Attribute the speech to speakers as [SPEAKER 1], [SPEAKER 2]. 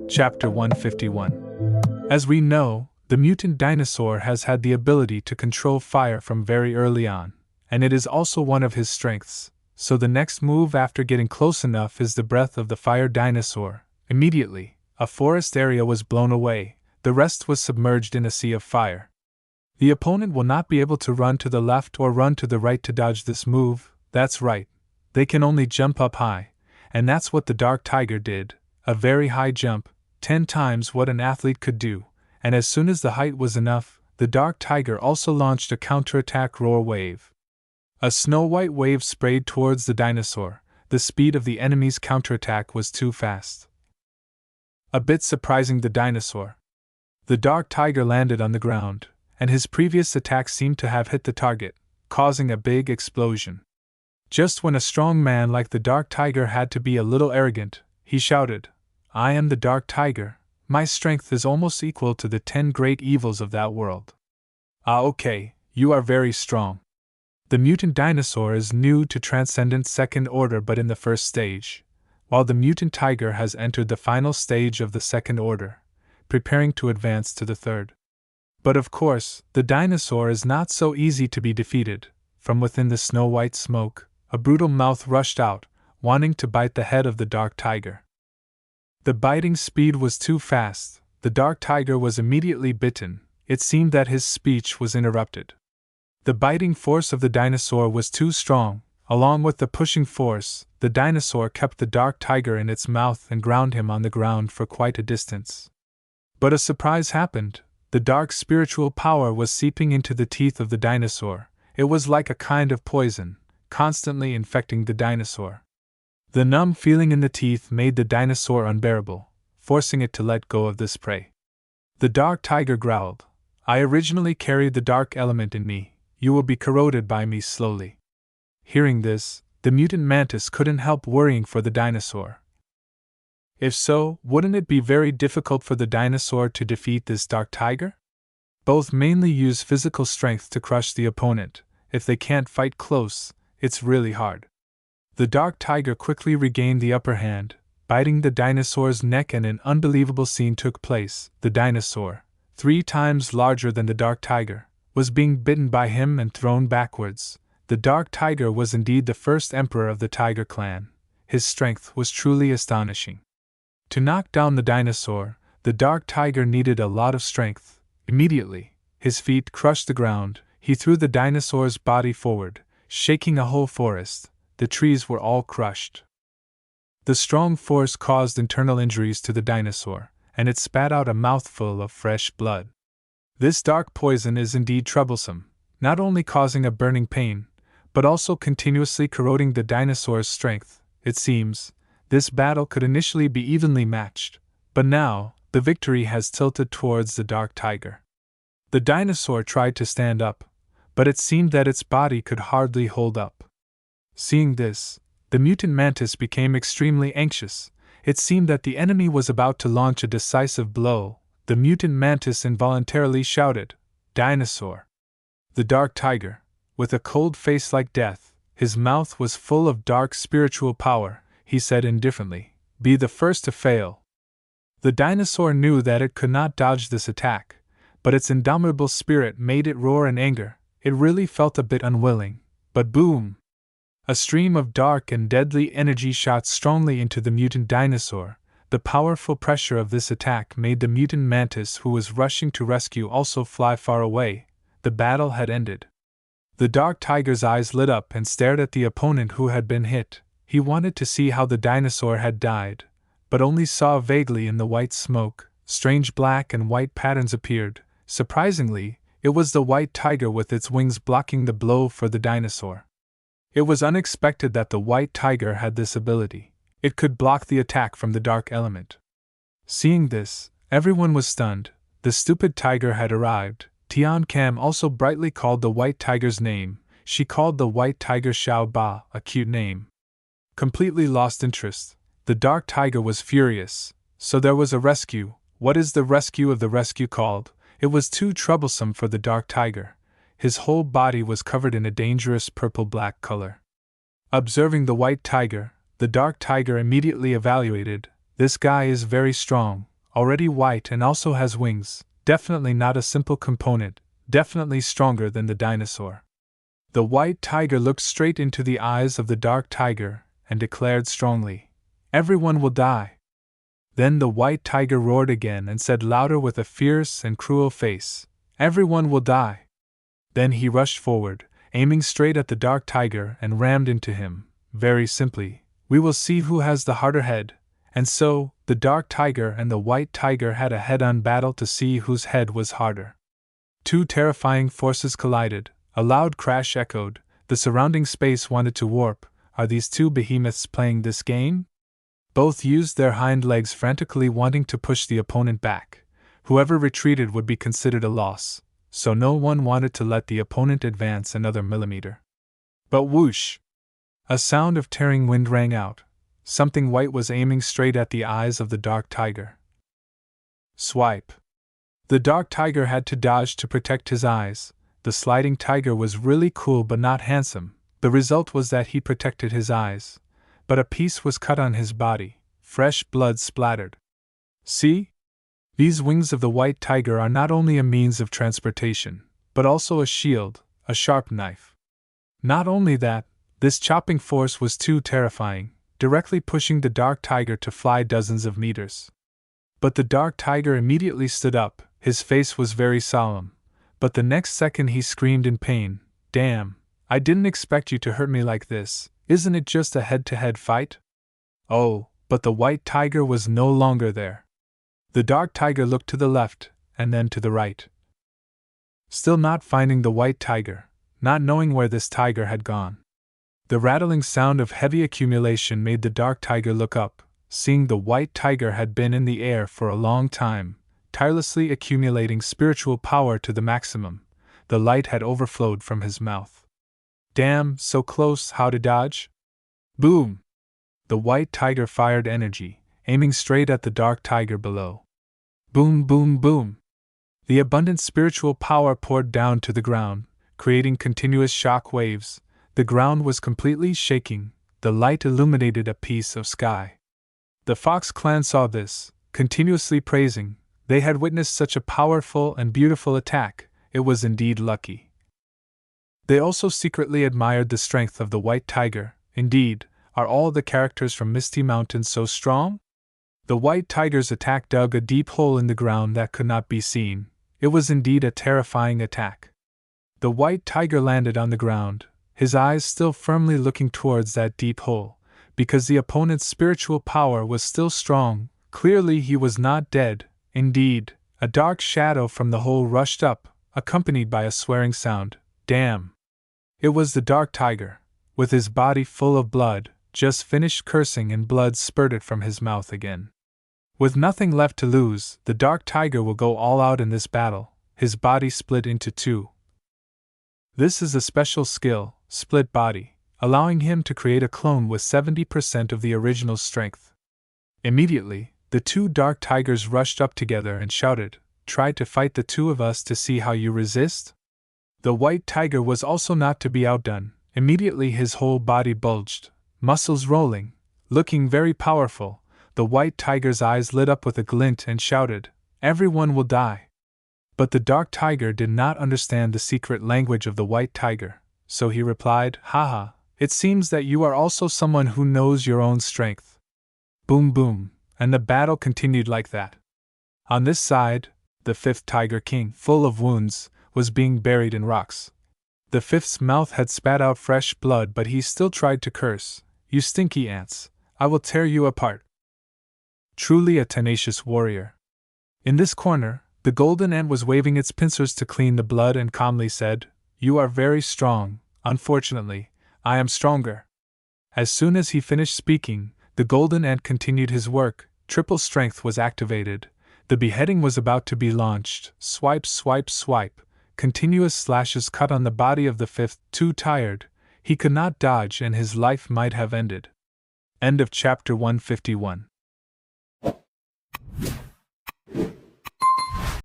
[SPEAKER 1] Chapter 151. As we know, the mutant dinosaur has had the ability to control fire from very early on, and it is also one of his strengths, so the next move after getting close enough is the breath of the fire dinosaur. Immediately, a forest area was blown away, the rest was submerged in a sea of fire. The opponent will not be able to run to the left or run to the right to dodge this move, that's right, they can only jump up high, and that's what the Dark Tiger did, a very high jump, 10 times what an athlete could do, and as soon as the height was enough, the Dark Tiger also launched a counterattack roar wave. A snow-white wave sprayed towards the dinosaur. The speed of the enemy's counterattack was too fast, a bit surprising the dinosaur. The Dark Tiger landed on the ground, and his previous attack seemed to have hit the target, causing a big explosion. Just when a strong man like the Dark Tiger had to be a little arrogant, he shouted, "I am the Dark Tiger. My strength is almost equal to the 10 great evils of that world." "Ah, okay, you are very strong." The mutant dinosaur is new to Transcendent Second Order but in the first stage, while the mutant tiger has entered the final stage of the Second Order, preparing to advance to the third. But of course, the dinosaur is not so easy to be defeated. From within the snow-white smoke, a brutal mouth rushed out, wanting to bite the head of the Dark Tiger. The biting speed was too fast. The Dark Tiger was immediately bitten. It seemed that his speech was interrupted. The biting force of the dinosaur was too strong. Along with the pushing force, the dinosaur kept the Dark Tiger in its mouth and ground him on the ground for quite a distance. But a surprise happened. The dark spiritual power was seeping into the teeth of the dinosaur. It was like a kind of poison, constantly infecting the dinosaur. The numb feeling in the teeth made the dinosaur unbearable, forcing it to let go of this prey. The Dark Tiger growled, "I originally carried the dark element in me. You will be corroded by me slowly." Hearing this, the mutant mantis couldn't help worrying for the dinosaur. If so, wouldn't it be very difficult for the dinosaur to defeat this Dark Tiger? Both mainly use physical strength to crush the opponent. If they can't fight close, it's really hard. The Dark Tiger quickly regained the upper hand, biting the dinosaur's neck, and an unbelievable scene took place. The dinosaur, 3 times larger than the Dark Tiger, was being bitten by him and thrown backwards. The Dark Tiger was indeed the first emperor of the Tiger clan. His strength was truly astonishing. To knock down the dinosaur, the Dark Tiger needed a lot of strength. Immediately, his feet crushed the ground. He threw the dinosaur's body forward, shaking a whole forest. The trees were all crushed. The strong force caused internal injuries to the dinosaur, and it spat out a mouthful of fresh blood. This dark poison is indeed troublesome, not only causing a burning pain, but also continuously corroding the dinosaur's strength. It seems, this battle could initially be evenly matched, but now, the victory has tilted towards the Dark Tiger. The dinosaur tried to stand up, but it seemed that its body could hardly hold up. Seeing this, the mutant mantis became extremely anxious. It seemed that the enemy was about to launch a decisive blow. The mutant mantis involuntarily shouted, "Dinosaur!" The Dark Tiger, with a cold face like death, his mouth was full of dark spiritual power, he said indifferently, "Be the first to fail." The dinosaur knew that it could not dodge this attack, but its indomitable spirit made it roar in anger. It really felt a bit unwilling. But boom! A stream of dark and deadly energy shot strongly into the mutant dinosaur. The powerful pressure of this attack made the mutant mantis who was rushing to rescue also fly far away. The battle had ended. The Dark Tiger's eyes lit up and stared at the opponent who had been hit. He wanted to see how the dinosaur had died, but only saw vaguely in the white smoke. Strange black and white patterns appeared. Surprisingly, it was the white tiger with its wings blocking the blow for the dinosaur. It was unexpected that the white tiger had this ability. It could block the attack from the dark element. Seeing this, everyone was stunned. The stupid tiger had arrived. Tian Kam also brightly called the white tiger's name. She called the white tiger Xiao Ba, a cute name. Completely lost interest. The Dark Tiger was furious. So there was a rescue. What is the rescue of the rescue called? It was too troublesome for the Dark Tiger. His whole body was covered in a dangerous purple-black color. Observing the white tiger, the Dark Tiger immediately evaluated, "This guy is very strong. already white and also has wings, definitely not a simple component, definitely stronger than the dinosaur. The white tiger looked straight into the eyes of the dark tiger and declared strongly, "Everyone will die." Then the white tiger roared again and said louder with a fierce and cruel face, "Everyone will die." Then he rushed forward, aiming straight at the dark tiger and rammed into him, very simply, "We will see who has the harder head." And so, the dark tiger and the white tiger had a head-on battle to see whose head was harder. Two terrifying forces collided, a loud crash echoed, the surrounding space wanted to warp. Are these two behemoths playing this game? Both used their hind legs frantically wanting to push the opponent back. Whoever retreated would be considered a loss, so no one wanted to let the opponent advance another millimeter. But whoosh! A sound of tearing wind rang out. Something white was aiming straight at the eyes of the dark tiger. Swipe! The dark tiger had to dodge to protect his eyes. The sliding tiger was really cool but not handsome. The result was that he protected his eyes, but a piece was cut on his body, fresh blood splattered. See? These wings of the white tiger are not only a means of transportation, but also a shield, a sharp knife. Not only that, this chopping force was too terrifying, directly pushing the dark tiger to fly dozens of meters. But the dark tiger immediately stood up, his face was very solemn, but the next second he screamed in pain, "Damn, I didn't expect you to hurt me like this, isn't it just a head-to-head fight?" Oh, but the white tiger was no longer there. The dark tiger looked to the left, and then to the right. Still not finding the white tiger, not knowing where this tiger had gone. The rattling sound of heavy accumulation made the dark tiger look up, seeing the white tiger had been in the air for a long time, tirelessly accumulating spiritual power to the maximum. The light had overflowed from his mouth. Damn, so close, how to dodge? Boom! The white tiger fired energy, aiming straight at the dark tiger below. Boom, boom, boom! The abundant spiritual power poured down to the ground, creating continuous shock waves. The ground was completely shaking, the light illuminated a piece of sky. The Fox clan saw this, continuously praising. They had witnessed such a powerful and beautiful attack, it was indeed lucky. They also secretly admired the strength of the white tiger. Indeed, are all the characters from Misty Mountain so strong? The white tiger's attack dug a deep hole in the ground that could not be seen. It was indeed a terrifying attack. The white tiger landed on the ground, his eyes still firmly looking towards that deep hole, because the opponent's spiritual power was still strong. Clearly he was not dead. Indeed, a dark shadow from the hole rushed up, accompanied by a swearing sound. Damn! It was the dark tiger, with his body full of blood, just finished cursing and blood spurted from his mouth again. With nothing left to lose, the dark tiger will go all out in this battle, his body split into two. This is a special skill, split body, allowing him to create a clone with 70% of the original strength. Immediately, the two dark tigers rushed up together and shouted, "Try to fight the two of us to see how you resist?" The white tiger was also not to be outdone. Immediately his whole body bulged, muscles rolling, looking very powerful. The white tiger's eyes lit up with a glint and shouted, "Everyone will die." But the dark tiger did not understand the secret language of the white tiger, so he replied, "Haha, it seems that you are also someone who knows your own strength." Boom boom, and the battle continued like that. On this side, the fifth Tiger King, full of wounds, was being buried in rocks. The fifth's mouth had spat out fresh blood, but he still tried to curse, "You stinky ants, I will tear you apart." Truly a tenacious warrior. In this corner, the golden ant was waving its pincers to clean the blood and calmly said, "You are very strong. Unfortunately, I am stronger." As soon as he finished speaking, the golden ant continued his work. Triple strength was activated. The beheading was about to be launched. Swipe, swipe, swipe. Continuous slashes cut on the body of the fifth. Too tired, he could not dodge and his life might have ended. End of chapter 151.